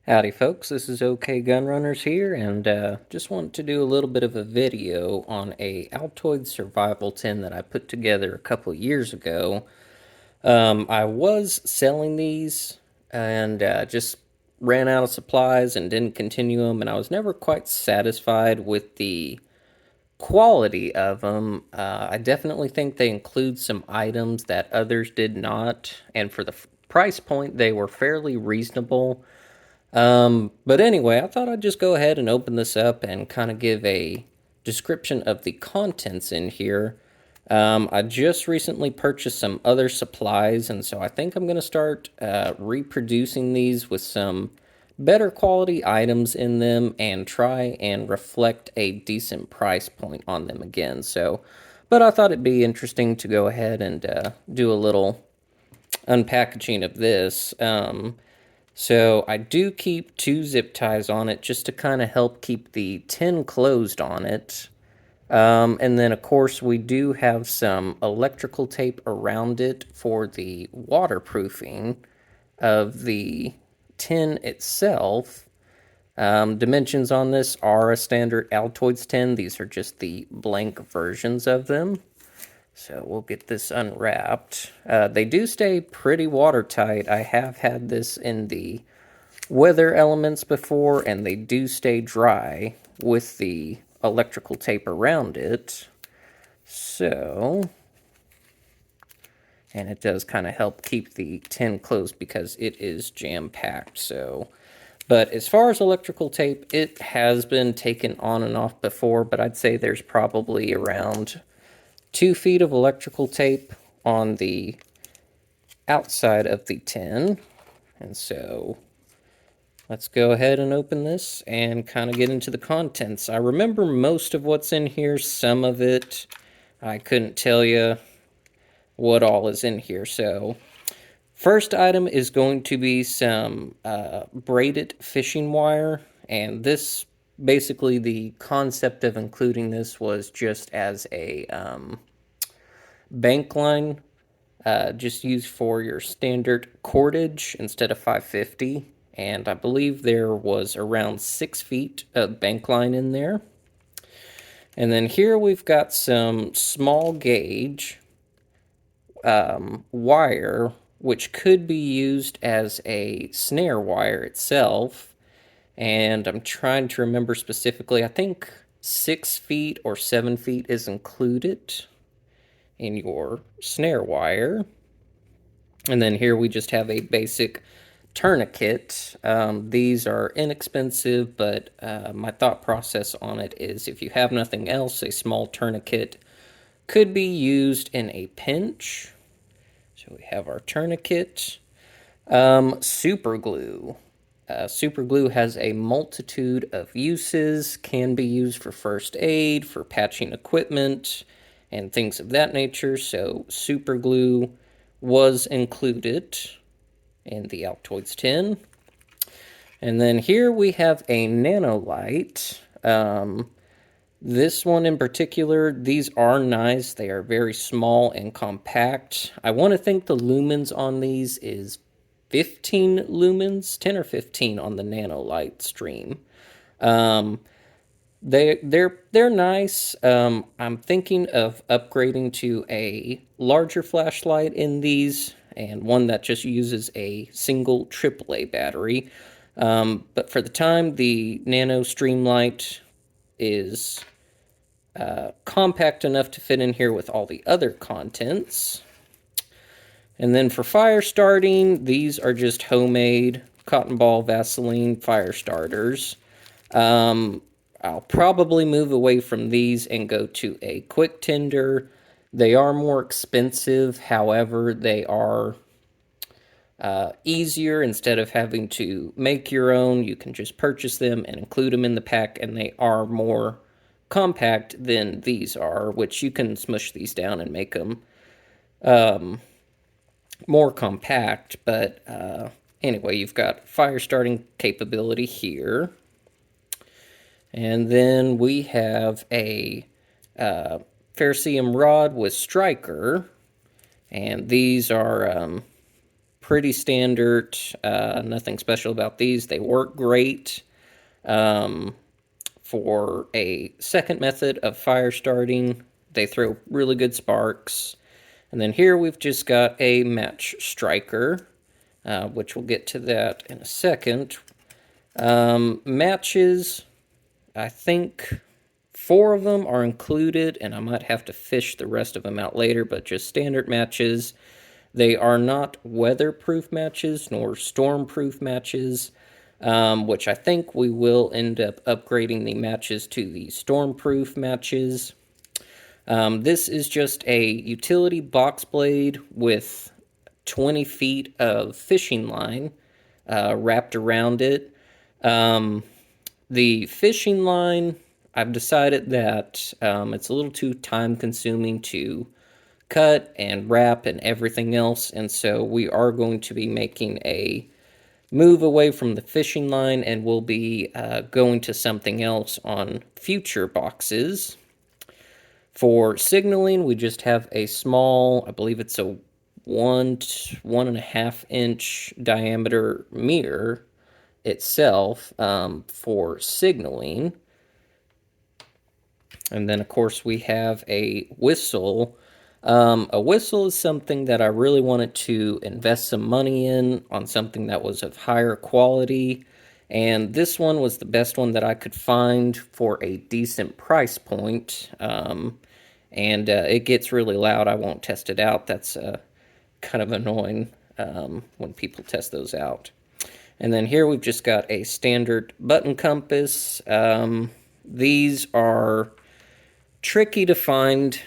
Howdy folks, this is OK-GUNRUNNERS here, and just want to do a little bit of a video on a Altoids Survival Tin that I put together a couple years ago. I was selling these and just ran out of supplies and didn't continue them, and I was never quite satisfied with the quality of them. I definitely think they include some items that others did not, and for the price point, they were fairly reasonable. But anyway, I thought I'd just go ahead and open this up and kind of give a description of the contents in here. I just recently purchased some other supplies, and so I think I'm going to start reproducing these with some better quality items in them and try and reflect a decent price point on them again. But I thought it'd be interesting to go ahead and do a little unpackaging of this. So I do keep two zip ties on it just to kind of help keep the tin closed on it. And then, of course, we do have some electrical tape around it for the waterproofing of the tin itself. Dimensions on this are a standard Altoids tin. These are just the blank versions of them. So we'll get this unwrapped. They do stay pretty watertight. I have had this in the weather elements before, and they do stay dry with the electrical tape around it. So, and it does kind of help keep the tin closed because it is jam-packed. But as far as electrical tape, it has been taken on and off before, but I'd say there's probably around 2 feet of electrical tape on the outside of the tin. And so let's go ahead and open this and kind of get into the contents. I remember most of what's in here. Some of it, I couldn't tell you what all is in here. So first item is going to be some braided fishing wire. And this, basically the concept of including this was just as a bank line, just used for your standard cordage instead of 550. And I believe there was around 6 feet of bank line in there. And then here we've got some small gauge wire, which could be used as a snare wire itself. And I'm trying to remember specifically, I think 6 feet or 7 feet is included in your snare wire. And then here we just have a basic tourniquet. These are inexpensive, but my thought process on it is if you have nothing else, a small tourniquet could be used in a pinch. So we have our tourniquet. Super glue. Super glue has a multitude of uses, can be used for first aid, for patching equipment, and things of that nature. So super glue was included in the Altoids tin. And then here we have a Nanolight. This one in particular, these are nice. They are very small and compact. I want to think the lumens on these is 15 lumens, 10 or 15 on the Nanolight stream. They're nice. I'm thinking of upgrading to a larger flashlight in these, and one that just uses a single AAA battery. But for the time, the Nano Streamlight is compact enough to fit in here with all the other contents. And then for fire starting, these are just homemade cotton ball Vaseline fire starters. I'll probably move away from these and go to a quick tinder. They are more expensive, however, they are easier. Instead of having to make your own, you can just purchase them and include them in the pack, and they are more compact than these are, which you can smush these down and make them more compact. But anyway, you've got fire starting capability here. And then we have a ferrocerium rod with striker. And these are pretty standard. Nothing special about these. They work great for a second method of fire starting. They throw really good sparks. And then here we've just got a match striker, which we'll get to that in a second. Matches, I think 4 of them are included, and I might have to fish the rest of them out later, but just standard matches. They are not weatherproof matches nor stormproof matches, which I think we will end up upgrading the matches to the stormproof matches. This is just a utility box blade with 20 feet of fishing line wrapped around it. The fishing line, I've decided that it's a little too time consuming to cut and wrap and everything else, and so we are going to be making a move away from the fishing line, and we'll be going to something else on future boxes. For signaling, we just have a small, I believe it's a 1.5 inch diameter mirror itself for signaling. And then, of course, we have a whistle. A whistle is something that I really wanted to invest some money in on something that was of higher quality. And this one was the best one that I could find for a decent price point. And it gets really loud. I won't test it out. That's kind of annoying when people test those out. And then here we've just got a standard button compass. These are tricky to find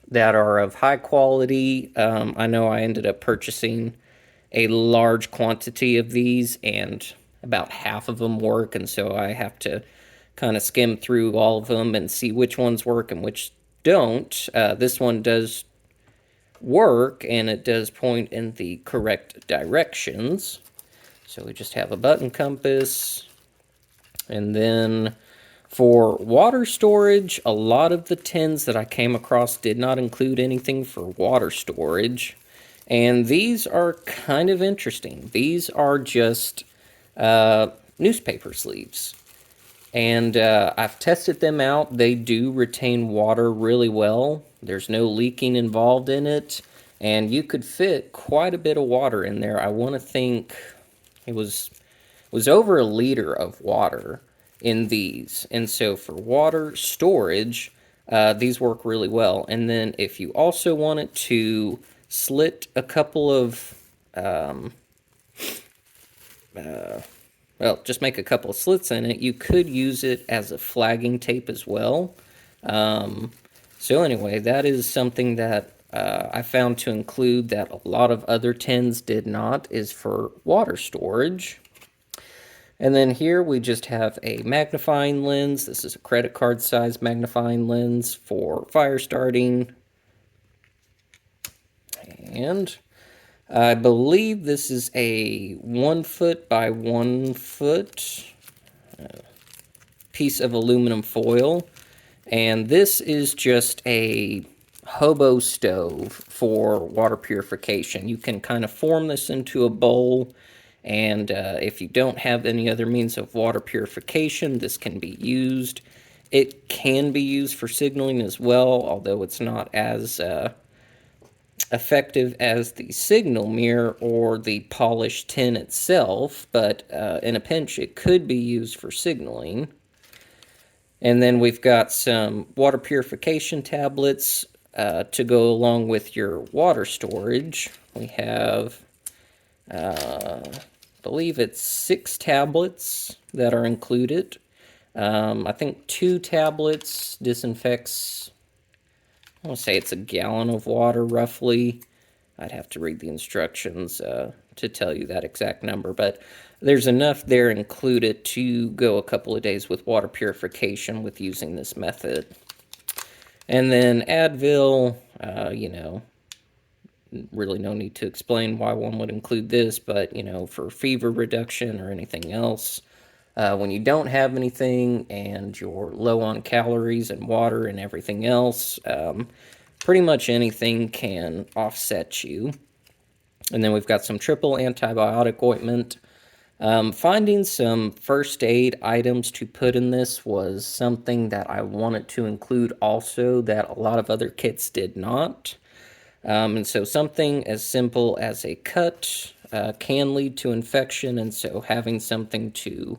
that are of high quality. I know I ended up purchasing a large quantity of these, and about half of them work, and so I have to kind of skim through all of them and see which ones work and which don't. This one does work, and it does point in the correct directions. So we just have a button compass, and then for water storage, a lot of the tins that I came across did not include anything for water storage. And these are kind of interesting. These are just newspaper sleeves. And I've tested them out. They do retain water really well. There's no leaking involved in it. And you could fit quite a bit of water in there. I want to think it was over 1 liter of water in these. And so for water storage, these work really well. And then if you also wanted to slit a couple of, just make a couple of slits in it, you could use it as a flagging tape as well. So anyway, that is something that I found to include that a lot of other tins did not, is for water storage. And then here we just have a magnifying lens. This is a credit card size magnifying lens for fire starting. And I believe this is a 1 foot by 1 foot piece of aluminum foil. And this is just a hobo stove for water purification. You can kind of form this into a bowl, and if you don't have any other means of water purification, this can be used. It can be used for signaling as well, although it's not as effective as the signal mirror or the polished tin itself, but in a pinch it could be used for signaling. And then we've got some water purification tablets to go along with your water storage. We have, I believe it's 6 tablets that are included. I think 2 tablets disinfects, I want to say it's a gallon of water roughly. I'd have to read the instructions to tell you that exact number, but there's enough there included to go a couple of days with water purification with using this method. And then Advil, you know, really no need to explain why one would include this, but, you know, for fever reduction or anything else, when you don't have anything and you're low on calories and water and everything else, pretty much anything can offset you. And then we've got some triple antibiotic ointment. Finding some first aid items to put in this was something that I wanted to include also that a lot of other kits did not. And so something as simple as a cut can lead to infection, and so having something to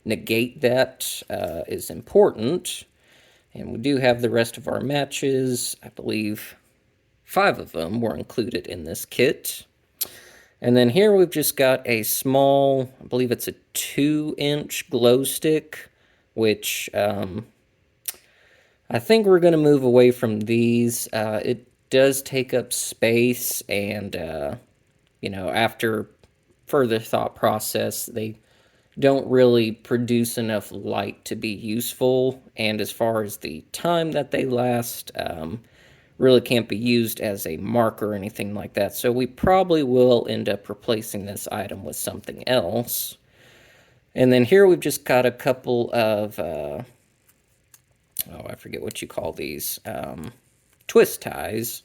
negate that is important. And we do have the rest of our matches. I believe 5 of them were included in this kit. And then here we've just got a small, I believe it's a 2-inch glow stick, which I think we're going to move away from these. It does take up space, and, after further thought process, they don't really produce enough light to be useful. And as far as the time that they last, really can't be used as a marker or anything like that. So we probably will end up replacing this item with something else. And then here we've just got a couple of, I forget what you call these, twist ties.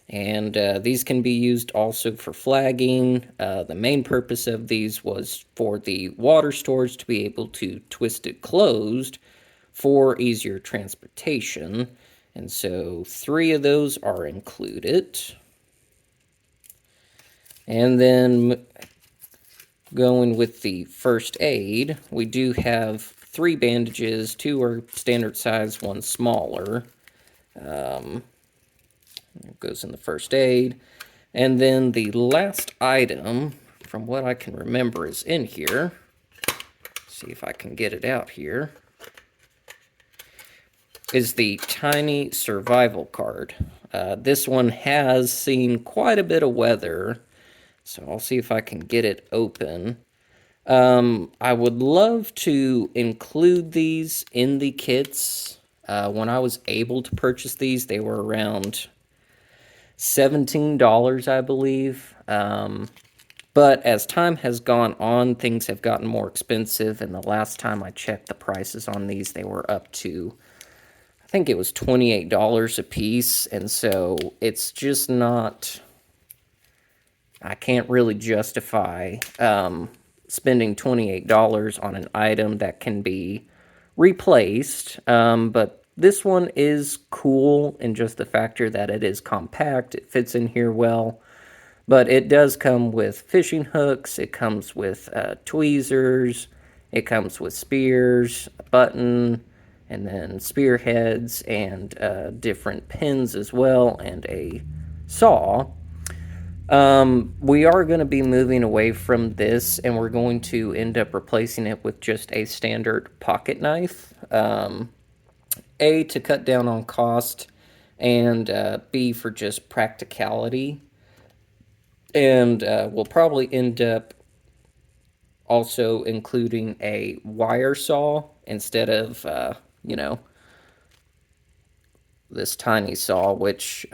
And these can be used also for flagging. The main purpose of these was for the water storage to be able to twist it closed for easier transportation. And so 3 of those are included. And then going with the first aid, we do have 3 bandages. 2 are standard size, 1 smaller. It goes in the first aid. And then the last item, from what I can remember, is in here. See if I can get it out here. Is the tiny survival card. This one has seen quite a bit of weather, so I'll see if I can get it open. I would love to include these in the kits. When I was able to purchase these, they were around $17, I believe. But as time has gone on, things have gotten more expensive, and the last time I checked the prices on these, they were up to, I think it was $28 a piece, and so it's just not, I can't really justify spending $28 on an item that can be replaced, but this one is cool in just the factor that it is compact, it fits in here well, but it does come with fishing hooks, it comes with tweezers, it comes with spears, a button, and then spearheads, and different pins as well, and a saw. We are going to be moving away from this, and we're going to end up replacing it with just a standard pocket knife. A, to cut down on cost, and B, for just practicality. And we'll probably end up also including a wire saw instead of, this tiny saw, which,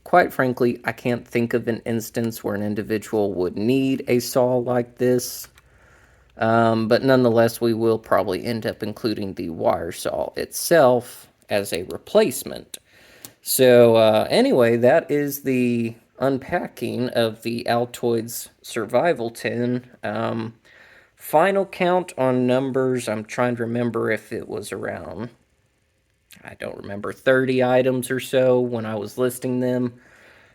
quite frankly, I can't think of an instance where an individual would need a saw like this. But nonetheless, we will probably end up including the wire saw itself as a replacement. So anyway, that is the unpacking of the Altoids Survival Tin. Final count on numbers, I'm trying to remember if it was around, I don't remember, 30 items or so when I was listing them.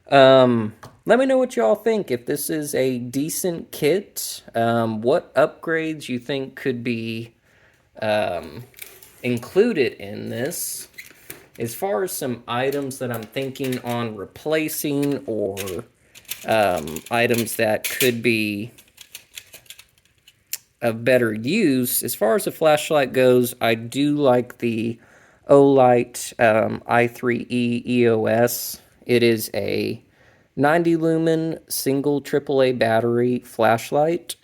Let me know what y'all think. If this is a decent kit, what upgrades you think could be included in this. As far as some items that I'm thinking on replacing, or items that could be of better use, as far as the flashlight goes, I do like the Olight i3E EOS. It is a 90 lumen single AAA battery flashlight.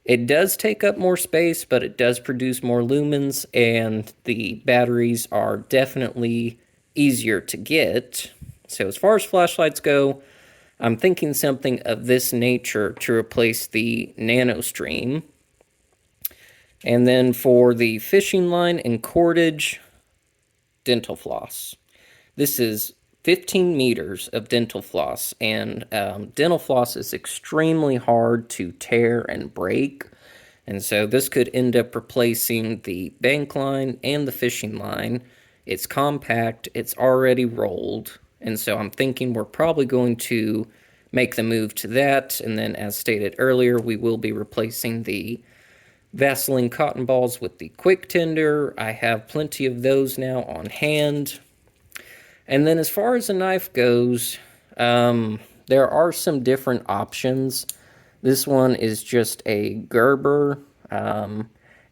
It does take up more space, but it does produce more lumens, and the batteries are definitely easier to get. So as far as flashlights go, I'm thinking something of this nature to replace the NanoStream. And then for the fishing line and cordage, dental floss. This is 15 meters of dental floss, and dental floss is extremely hard to tear and break. And so this could end up replacing the bank line and the fishing line. It's compact, it's already rolled, and so I'm thinking we're probably going to make the move to that. And then, as stated earlier, we will be replacing the Vaseline cotton balls with the quick tender. I have plenty of those now on hand. And then as far as the knife goes, there are some different options. This one is just a Gerber.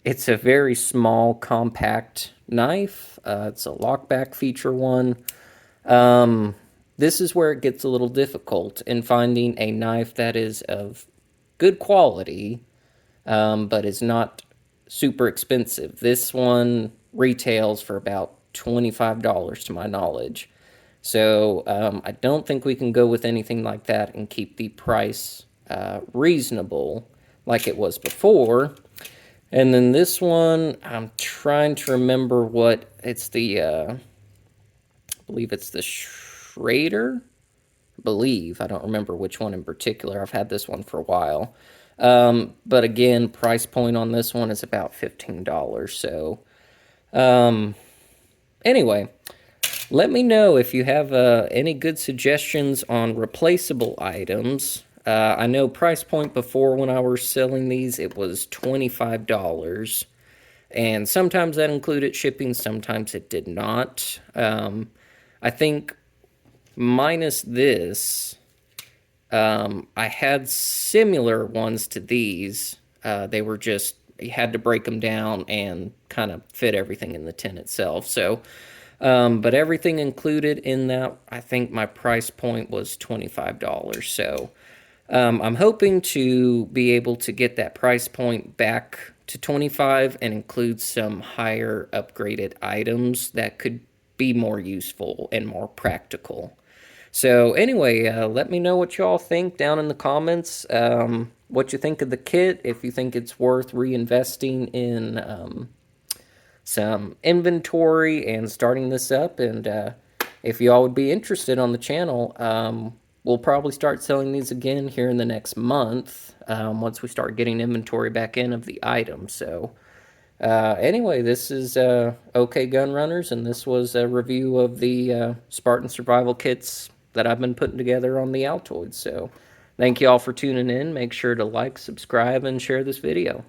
It's a very small, compact knife. It's a lockback feature one. This is where it gets a little difficult in finding a knife that is of good quality, but is not super expensive. This one retails for about $25 to my knowledge. So I don't think we can go with anything like that and keep the price reasonable like it was before. And then this one, I'm trying to remember what it's the, I believe it's the Schrader. I don't remember which one in particular. I've had this one for a while. But again, price point on this one is about $15. So anyway, let me know if you have any good suggestions on replaceable items. I know price point before when I was selling these, it was $25. And sometimes that included shipping, sometimes it did not. I think minus this, I had similar ones to these. They were just, you had to break them down and kind of fit everything in the tin itself. So, but everything included in that, I think my price point was $25. So, I'm hoping to be able to get that price point back to 25 and include some higher upgraded items that could be more useful and more practical. So anyway, let me know what y'all think down in the comments. What you think of the kit, if you think it's worth reinvesting in some inventory and starting this up. And if y'all would be interested on the channel, we'll probably start selling these again here in the next month once we start getting inventory back in of the items. So anyway, this is OK-GUNRUNNERS, and this was a review of the Spartan survival kits that I've been putting together on the Altoids. So thank you all for tuning in. Make sure to like, subscribe, and share this video.